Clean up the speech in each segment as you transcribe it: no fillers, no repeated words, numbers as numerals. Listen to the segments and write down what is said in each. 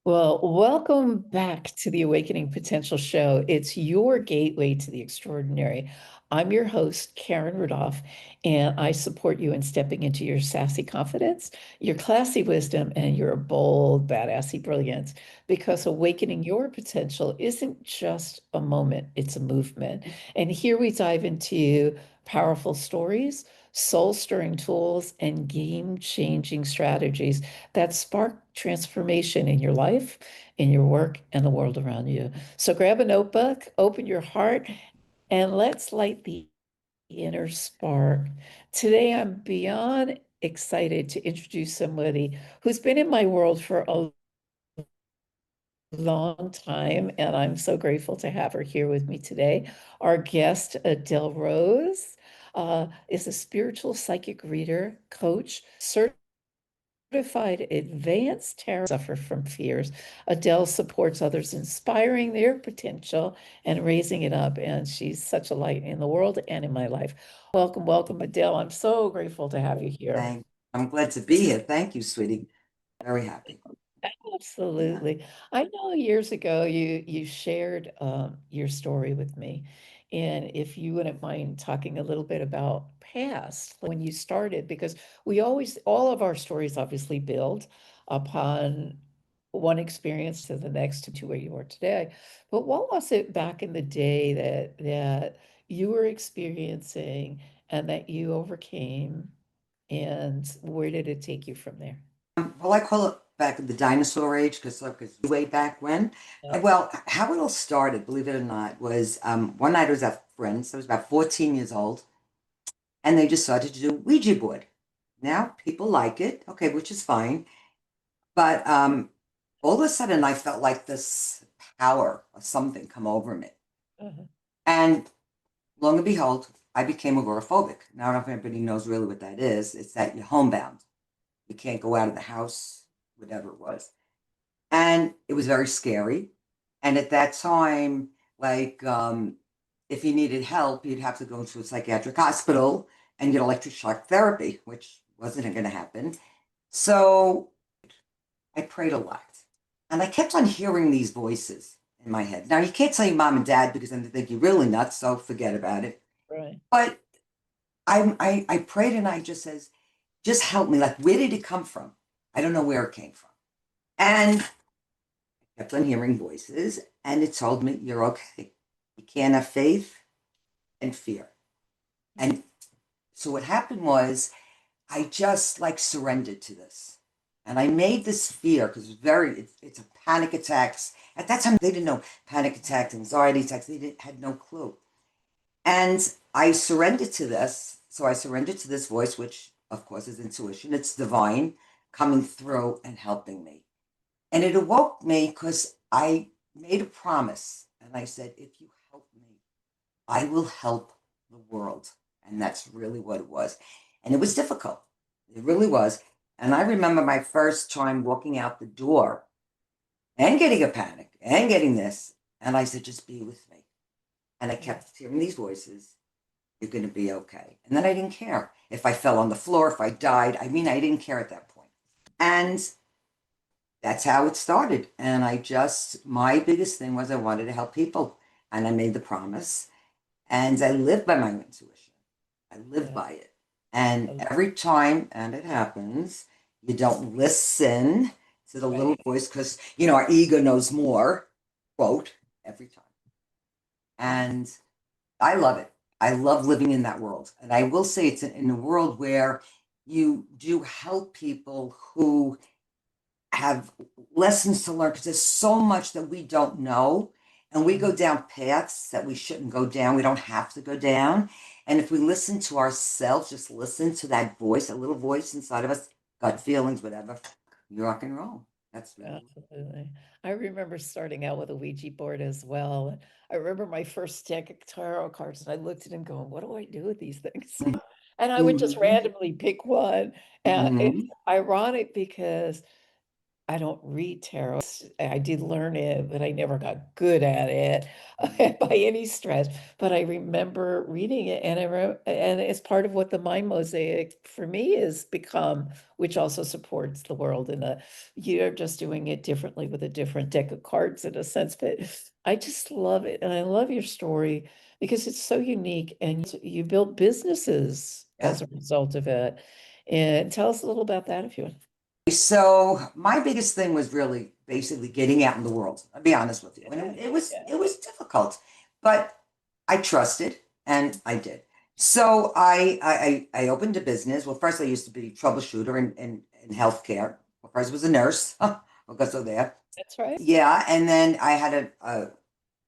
Well, welcome back to the Awakening Potential Show. It's your gateway to the extraordinary. I'm your host, Karen Rudolph, and I support you in stepping into your sassy confidence, your classy wisdom, and your bold, badassy brilliance. Because awakening your potential isn't just a moment, it's a movement. And here we dive into powerful stories, soul-stirring tools, and game-changing strategies that spark transformation in your life, in your work, and the world around you. So grab a notebook, open your heart, and let's light the inner spark. Today, I'm beyond excited to introduce somebody who's been in my world for a long time, and I'm so grateful to have her here with me today. Our guest, Adele Rose, is a spiritual psychic reader, coach, certified advanced tarot suffer from fears. Adele supports others, inspiring their potential and raising it up. And she's such a light in the world and in my life. Welcome, welcome, Adele. I'm so grateful to have you here. I'm glad to be here. Thank you, sweetie. Very happy. Yeah. Absolutely. I know years ago you shared your story with me. And if you wouldn't mind talking a little bit about past, like when you started, because we always, all of our stories obviously build upon one experience to the next to where you are today. But what was it back in the day that you were experiencing and that you overcame, and where did it take you from there? Well, I call it back the dinosaur age because way back when. Yeah. Well, how it all started, believe it or not, was one night I was at friends. I was about 14 years old, and they decided to do Ouija board. Now people like it, okay, which is fine. But all of a sudden, I felt like this power or something come over me, Uh-huh. and long and behold, I became agoraphobic. Now, I don't know if anybody knows really what that is. It's that you're homebound. You can't go out of the house, whatever it was. And it was very scary. And at that time, like, if you needed help, you'd have to go to a psychiatric hospital and get electric shock therapy, which wasn't going to happen. So I prayed a lot. And I kept on hearing these voices in my head. Now, you can't tell your mom and dad because then they think you're really nuts, so forget about it. Right. But I prayed and I just says, just help me. Like, where did it come from? I don't know where it came from. And I kept on hearing voices, and it told me, you're okay. You can't have faith and fear. And so what happened was, I just like surrendered to this. And I made this fear because it's a panic attacks. At that time, they didn't know panic attacks, anxiety attacks. Had no clue. And I surrendered to this. So I surrendered to this voice, which of course is intuition. It's divine coming through and helping me. And it awoke me because I made a promise. And I said, if you help me, I will help the world. And that's really what it was. And it was difficult. It really was. And I remember my first time walking out the door and getting a panic and getting this. And I said, just be with me. And I kept hearing these voices. You're going to be okay. And then I didn't care if I fell on the floor, if I died. I mean, I didn't care at that point. And that's how it started. And my biggest thing was I wanted to help people. And I made the promise. And I live by my intuition. I live Yeah. by it. And Oh, every time, and it happens, you don't listen to the little right. voice because, our ego knows more, quote, every time. And I love it. I love living in that world. And I will say it's in a world where you do help people who have lessons to learn because there's so much that we don't know. And we go down paths that we shouldn't go down. We don't have to go down. And if we listen to ourselves, just listen to that voice, that little voice inside of us, gut feelings, whatever, you rock and roll. That's really. Absolutely. I remember starting out with a Ouija board as well. And I remember my first deck of tarot cards, and I looked at them going, what do I do with these things? And I would just Mm-hmm. randomly pick one. And it's Mm-hmm. ironic because I don't read tarot. I did learn it, but I never got good at it by any stretch. But I remember reading it, and and it's part of what the mind mosaic for me has become, which also supports the world in a you're just doing it differently with a different deck of cards in a sense. But I just love it, and I love your story because it's so unique, and you built businesses Yeah. as a result of it. And tell us a little about that if you would. So my biggest thing was really basically getting out in the world. I'll be honest with you. And Yeah, yeah. it was difficult, but I trusted and I did. So I opened a business. Well, first I used to be troubleshooter in healthcare. Well, first I was a nurse. I'll go so there. That's right. Yeah, and then I had an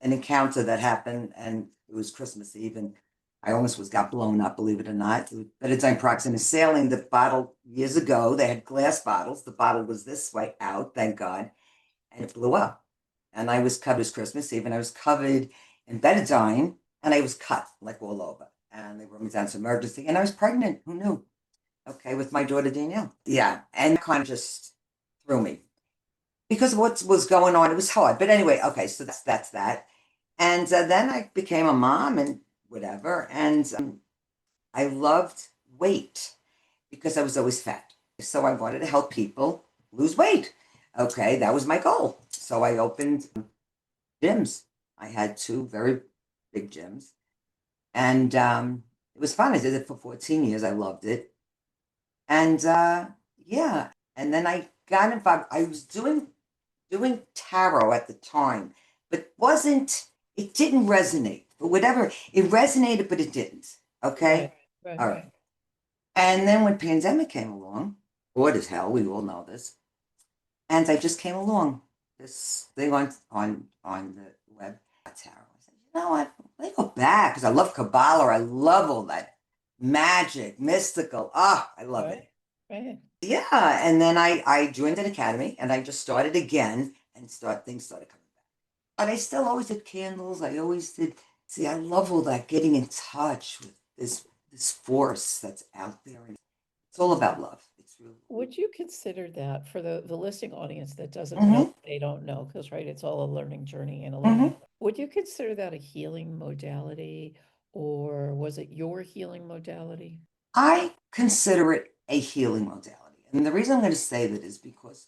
encounter that happened, and it was Christmas Eve, and I almost was got blown up, believe it or not. But it's on Proxima sailing. The bottle years ago, they had glass bottles. The bottle was this way out, thank God, and it blew up. And I was covered. It was Christmas Eve, and I was covered in betadine, and I was cut like all over. And they brought me down to emergency, and I was pregnant. Who knew? Okay, with my daughter Danielle. Yeah, and kind of just threw me because of what was going on. It was hard, but anyway. Okay, so that's that. And then I became a mom and whatever. And I loved weight because I was always fat. So I wanted to help people lose weight. Okay, that was my goal. So I opened gyms. I had two very big gyms. And it was fun. I did it for 14 years. I loved it. And yeah, and then I got involved. I was doing tarot at the time, but wasn't it didn't resonate. But whatever, it resonated, but it didn't. Right, Okay. right, All right. right. And then when pandemic came along, bored as hell, we all know this. And I just came along this thing on the web tarot. I said, you know what? Let me go back because I love Kabbalah. I love all that magic, mystical. Ah, I love it. Right, right. Yeah, and then I joined an academy and I just started again and start things started coming back. But I still always did candles. I always did. See, I love all that getting in touch with this force that's out there, and it's all about love. It's really. Would you consider that for the listening audience that doesn't know, Mm-hmm. they don't know, because right, it's all a learning journey and a Mm-hmm. learning. Would you consider that a healing modality, or was it your healing modality? I consider it a healing modality, and the reason I'm going to say that is because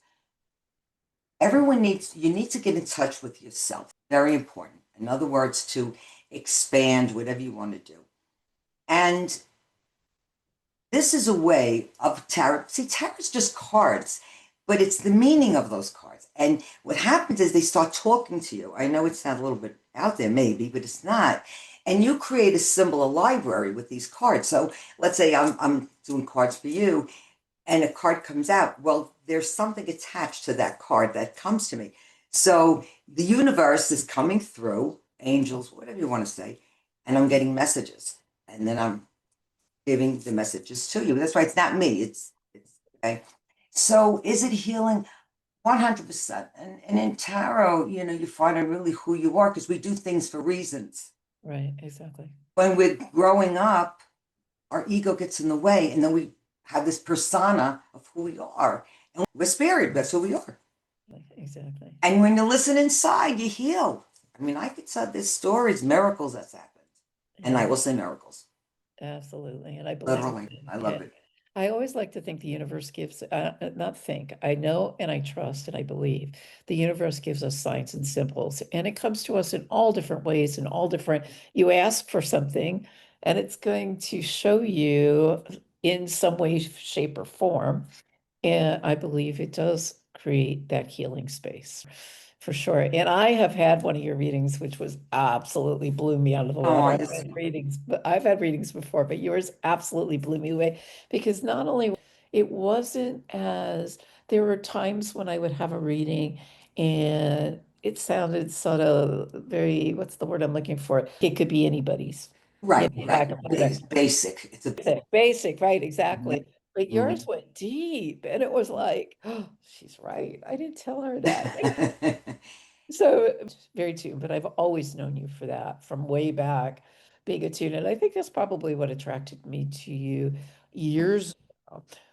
everyone needs you need to get in touch with yourself. Very important. In other words, to expand whatever you want to do. And this is a way of tarot. See, tarot is just cards, but it's the meaning of those cards. And what happens is they start talking to you. I know it sounds a little bit out there, maybe, but it's not. And you create a symbol, a library with these cards. So let's say I'm doing cards for you, and a card comes out. Well, there's something attached to that card that comes to me. So the universe is coming through, angels, whatever you want to say, and I'm getting messages. And then I'm giving the messages to you. That's why it's not me. It's okay. So is it healing? 100%. And in tarot, you find out really who you are because we do things for reasons. Right, exactly. When we're growing up, our ego gets in the way, and then we have this persona of who we are. And we're spirit, that's who we are. Exactly. And when you listen inside, you heal. I mean, I could say there's stories, miracles that's happened. And I Yeah. will say miracles. Absolutely, and I believe Literally. it. I love And it. I always like to think the universe gives, not think, I know and I trust and I believe the universe gives us signs and symbols, and it comes to us in all different ways and all different. You ask for something, and it's going to show you in some way, shape, or form. And I believe it does create that healing space for sure. And I have had one of your readings, which was absolutely blew me out of the Oh, water. I've yes. had readings, but I've had readings before, but yours absolutely blew me away because not only it wasn't as there were times when I would have a reading and it sounded sort of very, what's the word I'm looking for? It could be anybody's. Right, Lack right. of better Basic. It's a basic, right, Mhm. exactly. But yours Mhm. went deep and it was like, oh, she's right. I didn't tell her that. So very tuned, but I've always known you for that from way back, being attuned. And I think that's probably what attracted me to you years.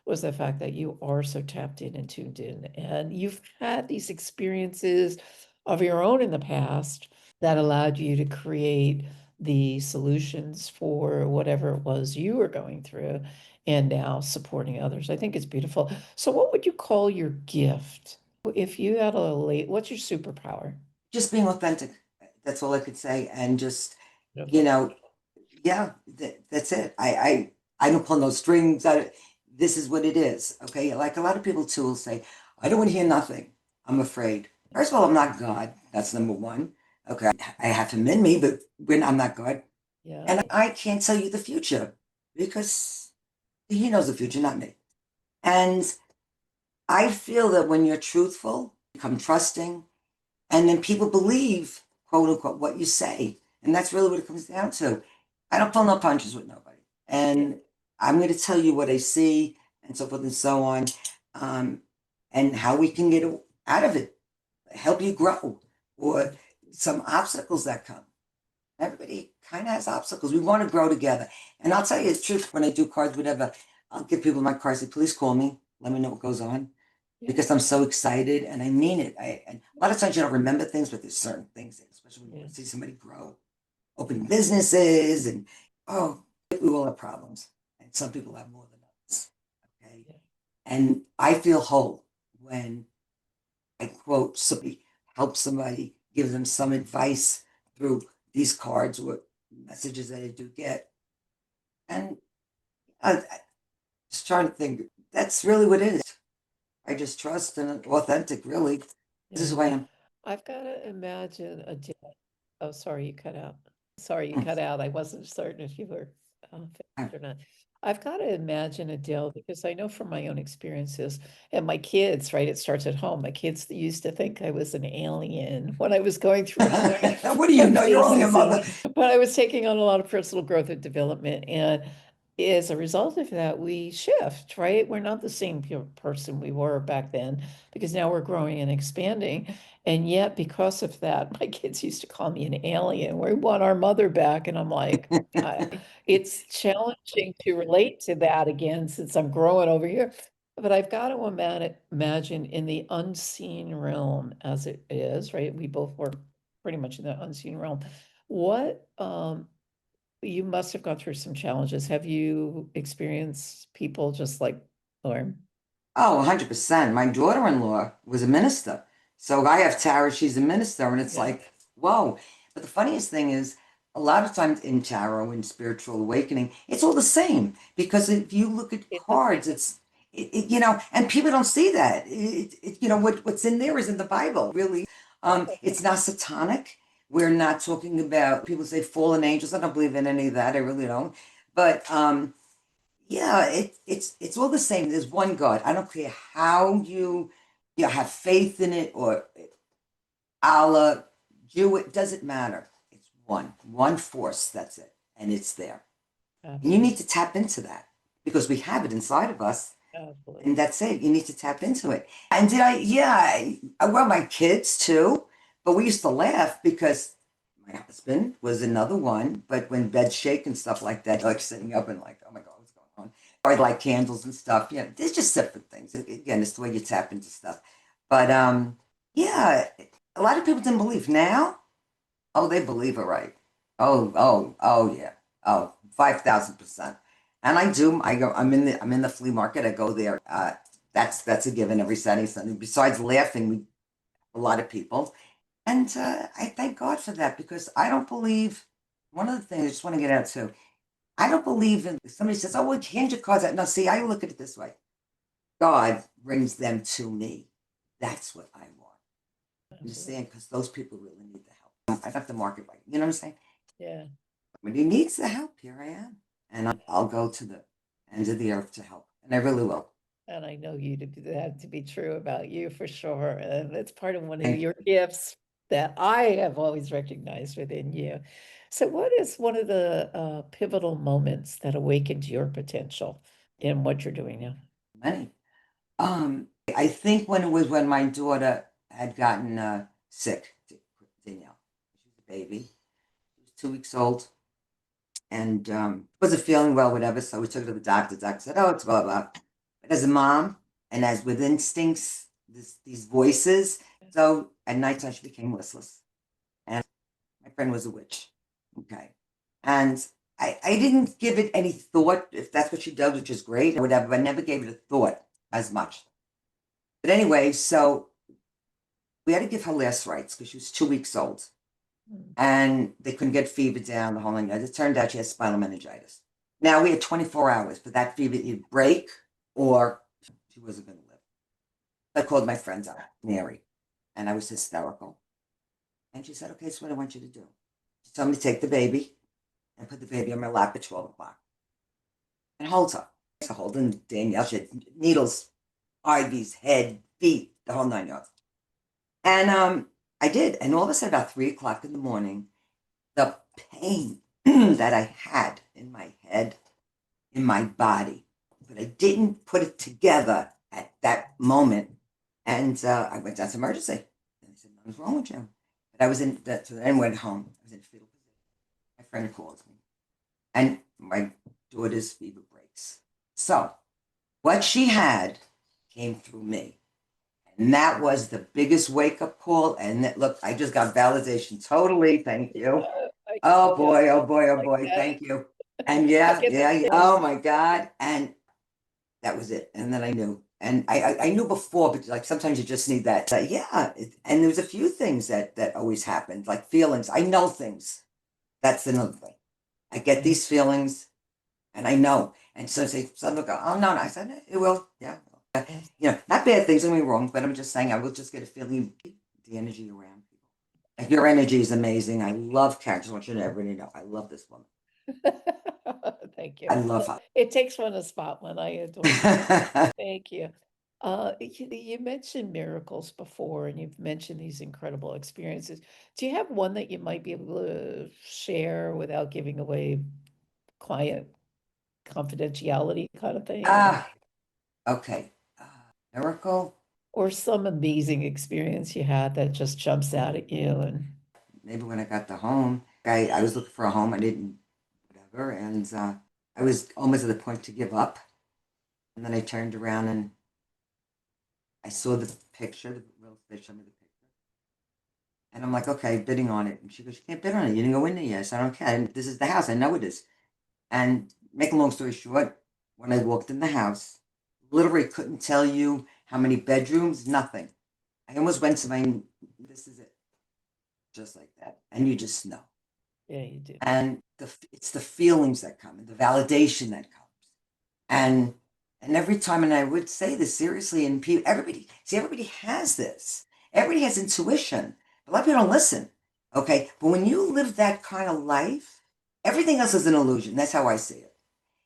was the fact that you are so tapped in and tuned in, and you've had these experiences of your own in the past that allowed you to create the solutions for whatever it was you were going through, and now supporting others. I think it's beautiful. So, what would you call your gift? If you had a late, what's your superpower? Just being authentic. That's all I could say. And just, you Beautiful. know, yeah, that's it. I don't pull no strings. This is what it is. Okay. Like a lot of people too will say, I don't want to hear nothing. I'm afraid. First of all, I'm not God. That's number one. Okay. I have him in me, but when I'm not God. Yeah. And I can't tell you the future because he knows the future, not me. And I feel that when you're truthful, become trusting, and then people believe, quote unquote, what you say. And that's really what it comes down to. I don't pull no punches with nobody. And I'm going to tell you what I see and so forth and so on, um, and how we can get out of it, help you grow, or some obstacles that come. Everybody kind of has obstacles. We want to grow together. And I'll tell you the truth, when I do cards, whatever, I'll give people my cards, say, please call me. Let me know what goes on Yeah. because I'm so excited and I mean it. And a lot of times you don't remember things, but there's certain things, especially when you Yeah. want to see somebody grow, open businesses, and oh, we all have problems. And some people have more than others. Okay. Yeah. And I feel whole when I quote somebody, help somebody, give them some advice through these cards or messages that I do get. And I just trying to think, that's really what it is. I just trust and authentic, really. This is Yeah. who I am. I've got to imagine a day. Oh, sorry, you cut out. Sorry, you Mm. cut out. I wasn't certain if you were I- finished or not. I've got to imagine Adele because I know from my own experiences and my kids, right? It starts at home. My kids used to think I was an alien when I was going through my What do you know? You're only a phases, mother. but I was taking on a lot of personal growth and development. And as a result of that, we shift, right? We're not the same person we were back then because now we're growing and expanding. And yet, because of that, my kids used to call me an alien. We want our mother back. And I'm like, it's challenging to relate to that again since I'm growing over here. But I've got to imagine in the unseen realm as it is, right? We both work pretty much in the unseen realm. What you must have gone through some challenges. Have you experienced people just like Lauren? Oh, 100%. My daughter-in-law was a minister. So I have tarot, she's a minister, and it's Yeah. like, whoa. But the funniest thing is, a lot of times in tarot and spiritual awakening, it's all the same. Because if you look at It's the cards, and people don't see that. What's in there is in the Bible, really. It's not satanic. We're not talking about, people say fallen angels. I don't believe in any of that. I really don't. But yeah, it's all the same. There's one God. I don't care how you have faith in it or Allah, Jew, it doesn't matter. It's one force, that's it. And it's there. And you need absolutely, to tap into that because we have it inside of us. And absolutely. that's it. You need to tap into it. And did I, yeah, well, my kids too, but we used to laugh because my husband was another one. But when beds shake and stuff like that, like sitting up and like, oh my God, what's going on? Or I like candles and stuff. Yeah, there's just different things. Again, it's the way you tap into stuff. But yeah, a lot of people didn't believe. Now, oh, they believe it, right? Oh, yeah. Oh, 5,000%. And I do. I go. I'm in the flea market. I go there. That's a given every Saturday, Sunday. Besides laughing, a lot of people, and I thank God for that because I don't believe. One of the things I just want to get out to, I don't believe in. Somebody says, "Oh, well, hand your cards out." No, see, I look at it this way: God brings them to me. That's what I want. Absolutely. Understand? Because those people really need the help. I got the market right. You know what I'm saying? Yeah. When he needs the help, here I am. And I'll go to the end of the earth to help. And I really will. And I know you to be that to be true about you for sure. And it's part of one of Thank your gifts that I have always recognized within you. So what is one of the pivotal moments that awakened your potential in what you're doing now? you. Many. I think when it was when my daughter had gotten sick, Danielle. She was a baby. She was 2 weeks old and wasn't feeling well, whatever. So we took her to the doctor. The doctor said, oh, it's blah, blah. But as a mom and as with instincts, these voices. So at nighttime, she became listless. And my friend was a witch. Okay. And I didn't give it any thought if that's what she does, which is great or whatever, but I never gave it a thought as much. But anyway, so we had to give her last rites because she was 2 weeks old and they couldn't get fever down the whole nine yards. It turned out she had spinal meningitis. Now we had 24 hours for that fever to either break or she wasn't going to live. I called my friends up, Mary, and I was hysterical. And she said, okay, so what I want you to do. She told me to take the baby and put the baby on my lap at 12 o'clock and hold her. So holding Danielle, she had needles, IVs, head, feet, the whole nine yards. And I did. And all of a sudden, about 3 o'clock in the morning, the pain that I had in my head, in my body, but I didn't put it together at that moment. And I went down to emergency. And they said, nothing's wrong with you. But I was in that, so then went home. I was in fetal position. My friend calls me. And my daughter's fever breaks. So what she had came through me. And that was the biggest wake up call. And that, look, I just got validation totally. Thank you. Oh boy, oh boy, oh boy. Thank you. And yeah. Oh my God. And that was it. And then I knew. And I knew before, but like sometimes you just need that. And there was a few things that always happened, like feelings. I know things. That's another thing. I get these feelings and I know. And so say some will go, oh no, no. I said, it will, yeah. Not bad things, don't get me wrong, but I'm just saying I will just get a feeling the energy around people. Like your energy is amazing. I love Karen. Just want you to everybody know. I love this woman. Thank you. I love her. It takes one to spot one. I adore you. Thank you. You mentioned miracles before, and you've mentioned these incredible experiences. Do you have one that you might be able to share without giving away client confidentiality kind of thing, Okay. Miracle. or some amazing experience you had that just jumps out at you? And Maybe when I got the home, I was looking for a home. I didn't, whatever. And I was almost at the point to give up. And then I turned around and I saw the picture, the real estate showed me the picture. And I'm like, okay, bidding on it. And she goes, you can't bid on it. You didn't go in there yet. So I don't care. And this is the house. I know it is. And make a long story short, when I walked in the house, literally couldn't tell you how many bedrooms, nothing. I almost went to this is it. Just like that. And you just know. yeah, you do. And it's the feelings that come and the validation that comes. And every time, and I would say this seriously, and everybody has this. Everybody has intuition. A lot of people don't listen. Okay. But when you live that kind of life, everything else is an illusion. That's how I see it.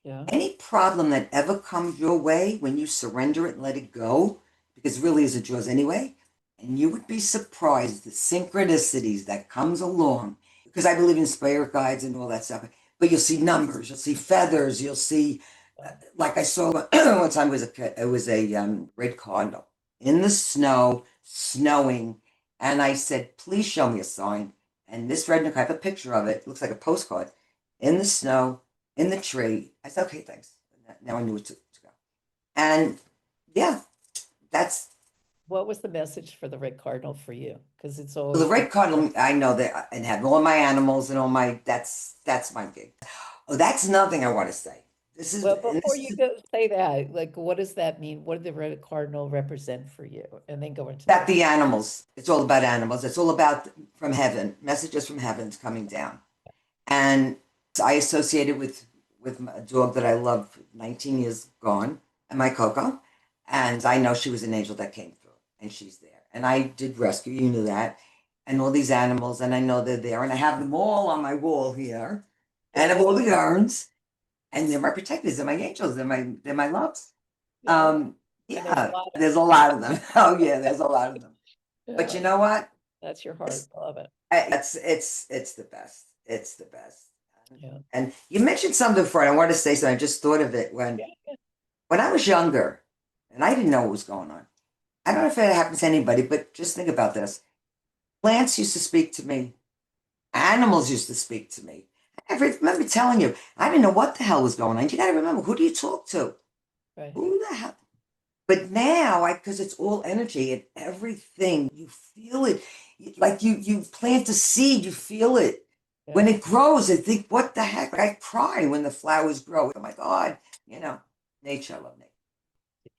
Yeah. Any problem that ever comes your way, when you surrender it and let it go, because really is it yours anyway, and you would be surprised the synchronicities that comes along. Because I believe in spirit guides and all that stuff. But you'll see numbers, you'll see feathers, you'll see, like I saw one time it was a red cardinal in the snow, snowing, and I said, please show me a sign. And this red, I have a picture of it. It looks like a postcard in the snow, in the tree. I said, okay, thanks. Now I knew what to go. And yeah, that's What was the message for the red cardinal for you? Because it's the always red cardinal. I know that, and have all my animals and all my. That's my gig. Oh, that's another thing I want to say. This is well, and before this you is go say that, like, what does that mean? What did the red cardinal represent for you? And then go into about the animals. It's all about animals. It's all about from heaven, messages from heaven's coming down, and I associate it with a dog that I love, 19 years gone, and my Coco, and I know she was an angel that came through, and she's there, and I did rescue. You knew that, and all these animals, and I know they're there, and I have them all on my wall here, and I have all the urns, and they're my protectors, they're my angels, they're my loves. yeah, and there's a Yeah, lot of there's a lot of them. Oh yeah, there's a lot of them. But yeah, you know what? that's your heart. I love it. It's the best. It's the best. Yeah. And you mentioned something before, and I want to say something. I just thought of it Yeah. when I was younger, and I didn't know what was going on. I don't know if it happens to anybody, but just think about this. Plants used to speak to me. Animals used to speak to me. I remember telling you, I didn't know what the hell was going on. You got to remember, who do you talk to? Right. Who the hell? But now, because it's all energy and everything, you feel it. Like you plant a seed, you feel it. When Yeah. it grows, I think, what the heck? I cry when the flowers grow. Oh my God, you know, nature, I love nature.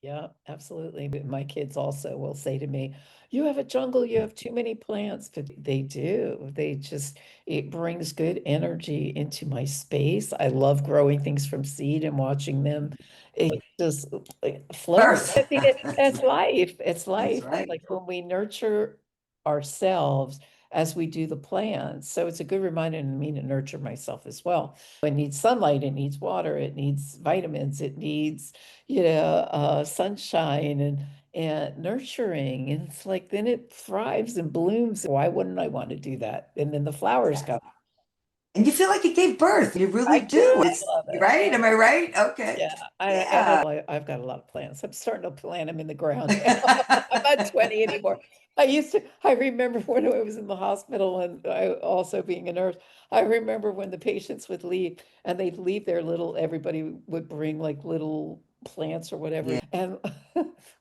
Yeah, absolutely. But my kids also will say to me, you have a jungle, you have too many plants. But they do. They just, it brings good energy into my space. I love growing things from seed and watching them just flourish. Birth. I think it's life. It's That's life. right. Like when we nurture ourselves as we do the plants. So it's a good reminder to me to nurture myself as well. It needs sunlight, it needs water, it needs vitamins, it needs sunshine and nurturing. And it's like then it thrives and blooms. Why wouldn't I want to do that? And then the flowers come. And you feel like it gave birth. You really I do. do. I It's love it. right. Am I right? Okay. Yeah, Yeah. I've got a lot of plants. I'm starting to plant them in the ground now. I'm not 20 anymore. I remember when I was in the hospital and I also being a nurse, I remember when the patients would leave and they'd leave their little, everybody would bring like little plants or whatever. Yeah. And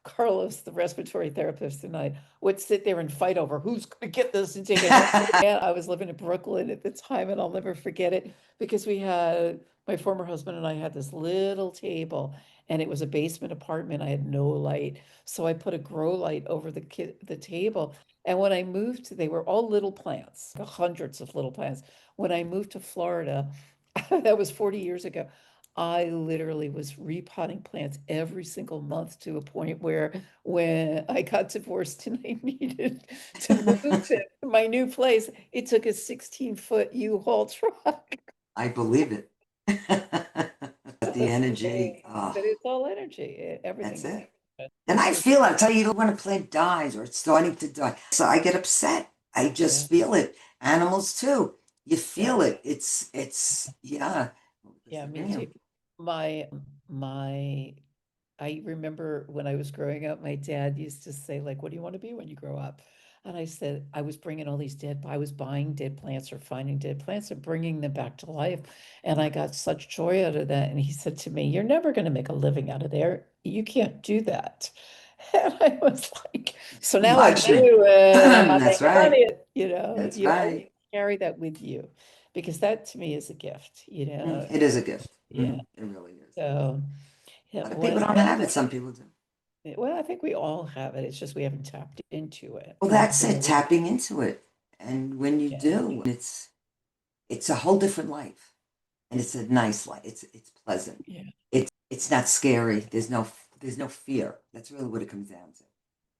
Carlos, the respiratory therapist tonight, would sit there and fight over who's going to get this and take it home. And I was living in Brooklyn at the time and I'll never forget it because we had my former husband and I had this little table and it was a basement apartment. I had no light. So I put a grow light over the table. And when I moved, they were all little plants, hundreds of little plants. When I moved to Florida, that was 40 years ago, I literally was repotting plants every single month to a point where when I got divorced and I needed to move to my new place, it took a 16-foot U-Haul truck. I believe it. But the energy, But it's all energy. that's Everything is it. energy. And I feel, I'll tell you, when a plant dies or it's starting to die, so I get upset. I Yeah, just feel it. Animals too. You yeah, feel it. Yeah. Because yeah, they're me in too. you. My I remember when I was growing up, my dad used to say, like, what do you want to be when you grow up? And I said, I was bringing all these I was buying dead plants or finding dead plants and bringing them back to life. And I got such joy out of that. And he said to me, you're never going to make a living out of there. You can't do that. And I was like, so Too now I much. do it and I'm not That's making right. money. That's You right. always carry that with you because that to me is a gift, It is a gift. Yeah. It really is. So, A yeah, lot of people don't have it. Some people do. well, I think we all have it. It's just we haven't tapped into it. Well, that's it, tapping into it. And when you Yeah, do, it's a whole different life. And it's a nice life. It's pleasant. yeah. It's not scary. There's no fear. That's really what it comes down to.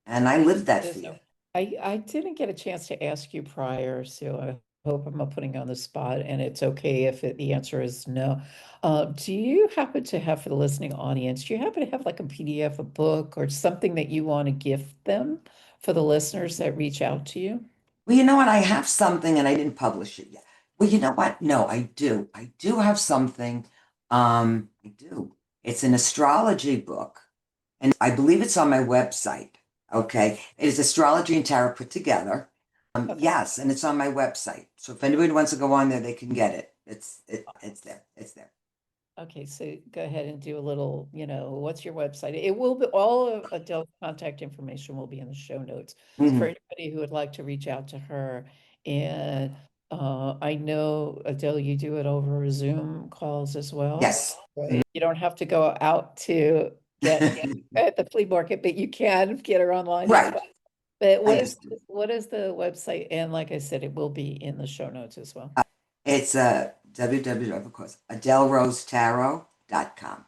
And I lived that There's fear. no, I didn't get a chance to ask you prior, so I hope I'm not putting you on the spot, and it's okay if the answer is no. Do you happen to have for the listening audience, do you happen to have like a PDF, a book, or something that you want to gift them for the listeners that reach out to you? Well, you know what? I have something and I didn't publish it yet. Well, you know what? No, I do. I do have something. I do. It's an astrology book, and I believe it's on my website. Okay. It is astrology and tarot put together. Okay. Yes, and it's on my website. So if anybody wants to go on there, they can get it. It's there. It's there. Okay, so go ahead and do a little, what's your website? It will be all of Adele's contact information will be in the show notes. So for Mhm. anybody who would like to reach out to her, and I know Adele, you do it over Zoom calls as well. Yes. Right. You don't have to go out to get at the flea market, but you can get her online as Right. well. But I used to. what is the website? And like I said, it will be in the show notes as well. It's www, of course, AdeleRoseTarot.com.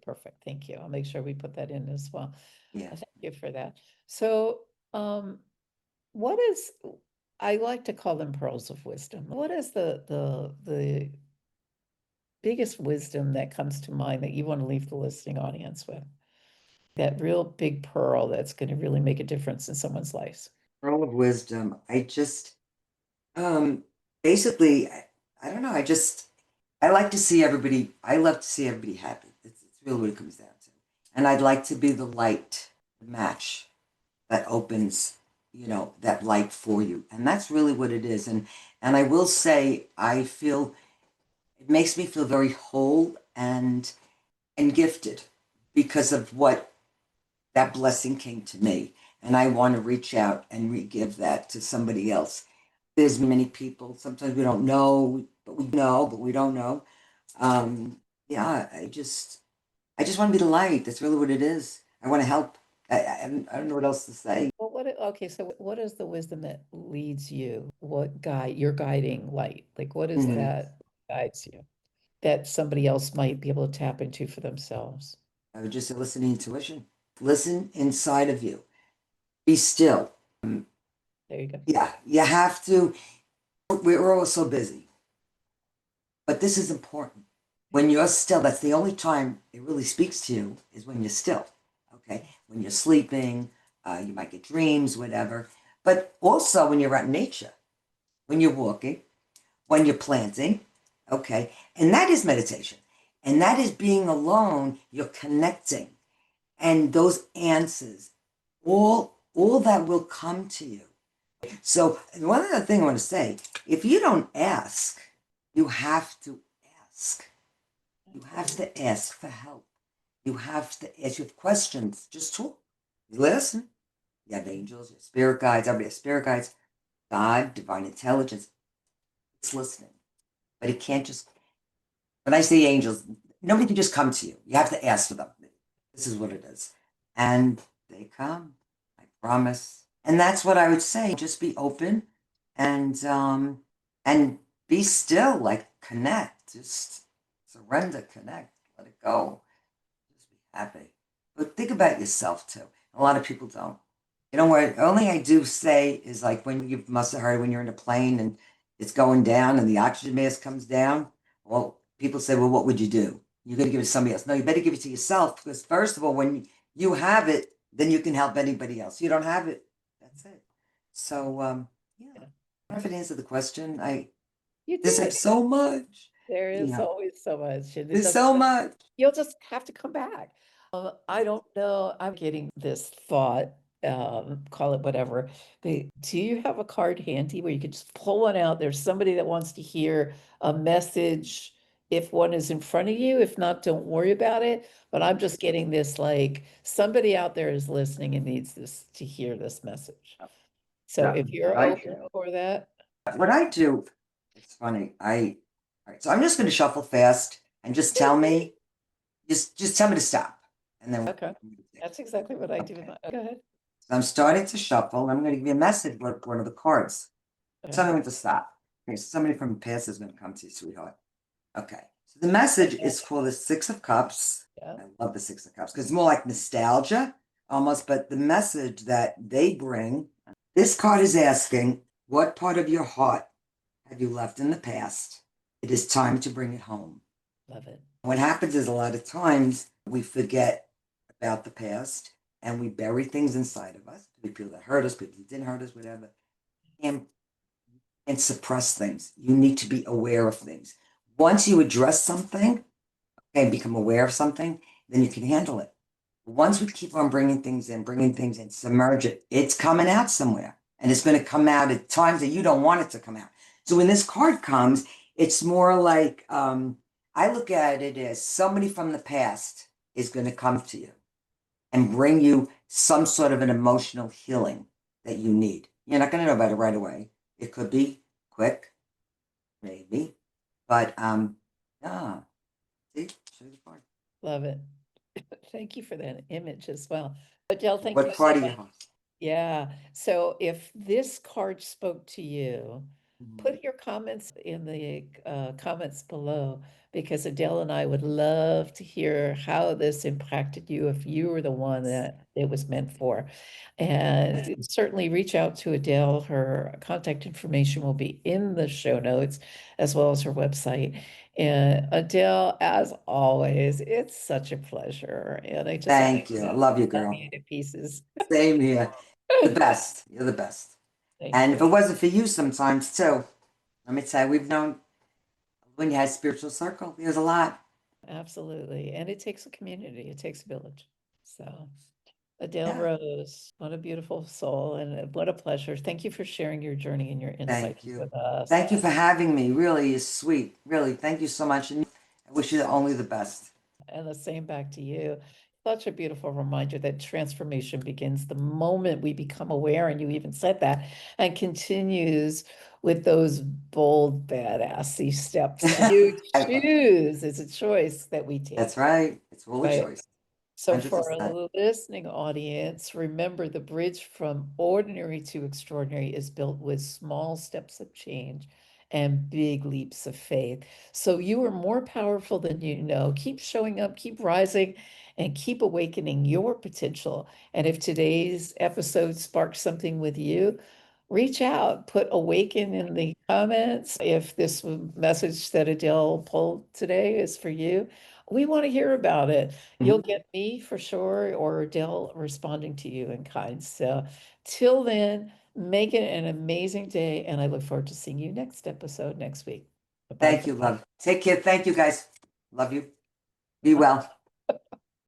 Perfect. Thank you. I'll make sure we put that in as well. Yeah. Thank you for that. So, what is, I like to call them pearls of wisdom. What is the biggest wisdom that comes to mind that you want to leave the listening audience with? That real big pearl that's going to really make a difference in someone's lives. Pearl of wisdom. I just, um, basically, I don't know. I like to see everybody, I love to see everybody happy. It's really what it comes down to. And I'd like to be the light, the match that opens, that light for you. And that's really what it is. And I will say, it makes me feel very whole and gifted because of what that blessing came to me. And I want to reach out and re-give that to somebody else. There's many people, sometimes we don't know, but we know, but we don't know. Yeah, I just want to be the light. That's really what it is. I want to help. I don't know what else to say. Well, okay, so what is the wisdom that leads you? What guide, your guiding light? Like, what is Mhm. that guides you that somebody else might be able to tap into for themselves? I would just say listen to intuition. Listen inside of you. Be still. There you go. Yeah, you have to. We're all so busy, but this is important. When you're still, that's the only time it really speaks to you is when you're still. Okay, when you're sleeping, you might get dreams, whatever. But also when you're out in nature, when you're walking, when you're planting, okay, and that is meditation, and that is being alone. You're connecting, and those answers, all that will come to you. So one other thing I want to say, if you don't ask, you have to ask. You have to ask for help. You have to ask. You have questions. Just talk. You listen. You have angels, you have spirit guides, everybody has spirit guides. God, divine intelligence, it's listening. But it can't just, when I say angels, nobody can just come to you. You have to ask for them. This is what it is. And they come. I promise. And that's what I would say. Just be open and be still, like connect. Just surrender, connect, let it go. Just be happy. But think about yourself too. A lot of people don't. You know what? Only I do say is like when you must have heard when you're in a plane and it's going down and the oxygen mask comes down. Well, people say, well, what would you do? You're going to give it to somebody else. No, you better give it to yourself because, first of all, when you have it, then you can help anybody else. You don't have it, that's it. So, yeah. I Yeah. don't know if it answered the question. You There's did. like so much. There is Yeah, always so much, and it there's doesn't, so much. you'll just have to come back. I don't know, I'm getting this thought, call it whatever. Do you have a card handy where you could just pull one out? There's somebody that wants to hear a message if one is in front of you. If not, don't worry about it. But I'm just getting this like somebody out there is listening and needs this to hear this message. So Yeah, if what you're I open do. for that, What I do, it's funny. All right, so I'm just going to shuffle fast and just tell me, just tell me to stop, and then okay, that's exactly what I do with okay. my, go ahead. So I'm starting to shuffle. I'm going to give you a message with one of the cards. Okay. Tell me when to stop. Okay, so somebody from the past is going to come to you, sweetheart. Okay, so the message is for the Six of Cups. Yeah, I love the Six of Cups because it's more like nostalgia almost, but the message that they bring. This card is asking, what part of your heart have you left in the past? It is time to bring it home. love it. What happens is a lot of times we forget about the past and we bury things inside of us. People that hurt us, people that didn't hurt us, whatever, and, and suppress things. You need to be aware of things. Once you address something and become aware of something, then you can handle it. Once we keep on bringing things in, submerge it, it's coming out somewhere. And it's going to come out at times that you don't want it to come out. So when this card comes, it's more like I look at it as somebody from the past is going to come to you and bring you some sort of an emotional healing that you need. You're not going to know about it right away. It could be quick, maybe. But yeah, see, show you the card. Love it. Thank you for that image as well. Adele, thank you What so part of your much. heart? Yeah. So if this card spoke to you, Mhm. put your comments in the comments below because Adele and I would love to hear how this impacted you if you were the one that it was meant for. And certainly reach out to Adele. Her contact information will be in the show notes as well as her website. And Adele, as always, it's such a pleasure. And I just Thank you. I love you, love girl. you to pieces. Same here. The best. You're the best. Thank And if you. it wasn't for you sometimes too, let me tell you, we've known when you had spiritual circle, there's a lot. Absolutely. And it takes a community, it takes a village. So Adele Yeah. Rose, what a beautiful soul and what a pleasure. Thank you for sharing your journey and your Thank insights you. with us. Thank you for having me. Really is sweet. Really. Thank you so much. And I wish you only the best. And the same back to you. such a beautiful reminder that transformation begins the moment we become aware, and you even said that, and continues with those bold, badassy steps that you choose. It's a choice that we take, That's right. It's all a right? choice. So for 100%. our listening audience, remember the bridge from ordinary to extraordinary is built with small steps of change and big leaps of faith. So you are more powerful than you know. Keep showing up, keep rising, and keep awakening your potential. And if today's episode sparked something with you, reach out, put awaken in the comments. If this message that Adele pulled today is for you, we want to hear about it. You'll Mhm. get me for sure, or Adele responding to you in kind. So till then, make it an amazing day, and I look forward to seeing you next episode next week. Bye-bye Thank for you, now. love. Take care. Thank you, guys. Love you. Be well.